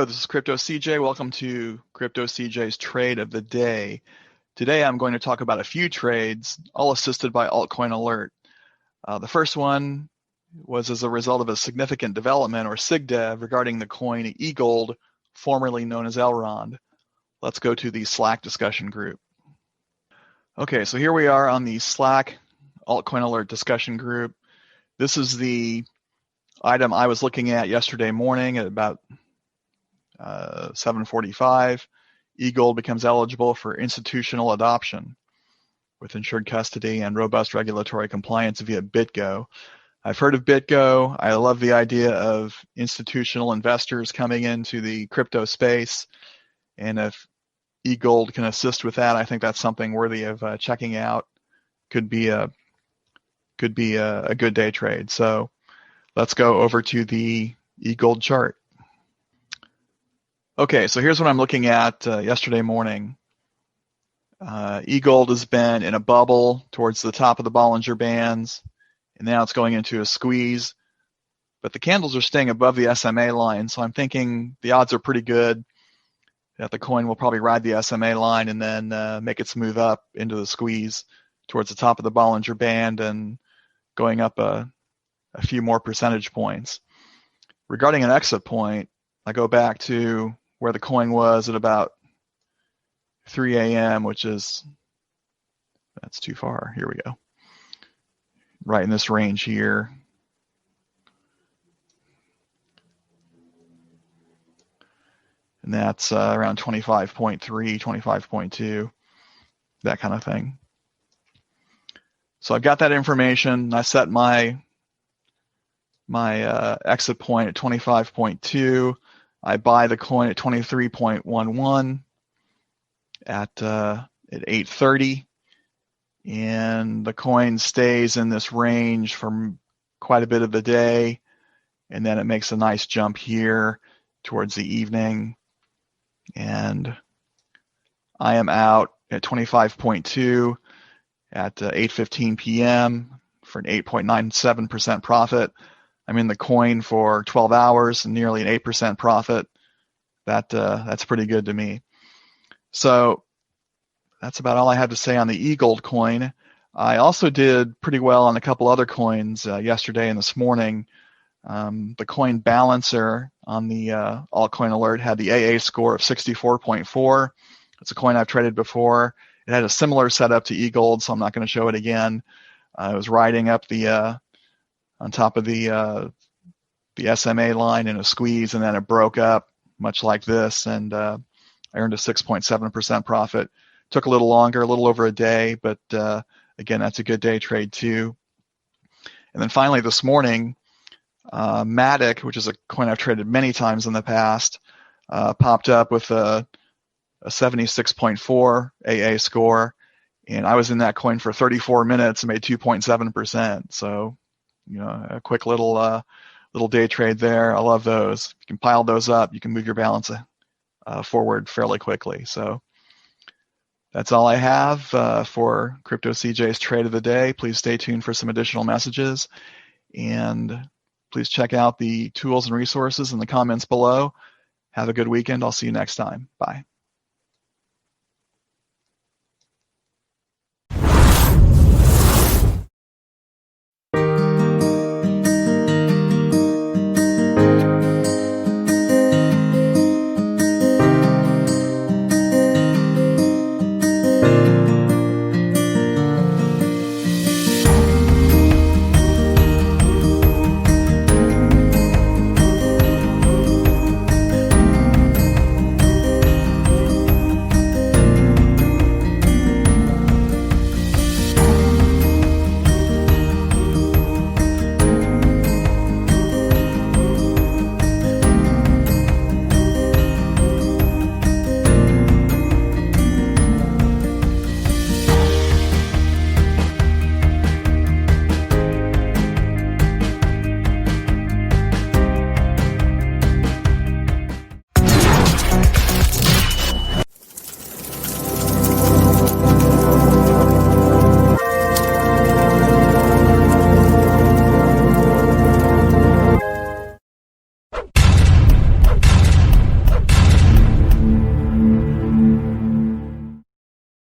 this is Crypto CJ. Welcome to Crypto CJ's Trade of the Day. Today I'm going to talk about a few trades, all assisted by Altcoin Alert. The first one was as a result of a significant development, or SigDev, regarding the coin EGLD, formerly known as Elrond. Let's go to the Slack discussion group. Okay, so here we are on the Slack Altcoin Alert discussion group. This is the item I was looking at yesterday morning at about 7:45. EGLD becomes eligible for institutional adoption with insured custody and robust regulatory compliance via BitGo. I've heard of BitGo. I love the idea of institutional investors coming into the crypto space, and if EGLD can assist with that, I think that's something worthy of checking out. Could be a good day trade. So let's go over to the EGLD chart. Okay, so here's what I'm looking at yesterday morning. EGLD has been in a bubble towards the top of the Bollinger Bands, and now it's going into a squeeze. But the candles are staying above the SMA line, so I'm thinking the odds are pretty good that the coin will probably ride the SMA line and then make its move up into the squeeze towards the top of the Bollinger Band and going up a few more percentage points. Regarding an exit point, I go back to where the coin was at about 3 a.m., which is, that's too far. Here we go. Right in this range here. And that's around 25.3, 25.2, that kind of thing. So I've got that information. I set my exit point at 25.2. I buy the coin at 23.11 at 8:30, and the coin stays in this range for quite a bit of the day, and then it makes a nice jump here towards the evening, and I am out at 25.2 at 8:15 p.m. for an 8.97% profit. I'm in the coin for 12 hours and nearly an 8% profit. That's pretty good to me. So that's about all I have to say on the EGLD coin. I also did pretty well on a couple other coins yesterday and this morning. The coin balancer on the Altcoin Alert had the AA score of 64.4. It's a coin I've traded before. It had a similar setup to EGLD, so I'm not going to show it again. It was riding up the on top of the SMA line in a squeeze, and then it broke up much like this, and I earned a 6.7% profit. Took a little longer, a little over a day, but again, that's a good day trade too. And then finally this morning, MATIC, which is a coin I've traded many times in the past, popped up with a 76.4 AA score, and I was in that coin for 34 minutes and made 2.7%. So, you know, a quick little day trade there. I love those. You can pile those up. You can move your balance forward fairly quickly. So that's all I have for Crypto CJ's Trade of the Day. Please stay tuned for some additional messages, and please check out the tools and resources in the comments below. Have a good weekend. I'll see you next time. Bye.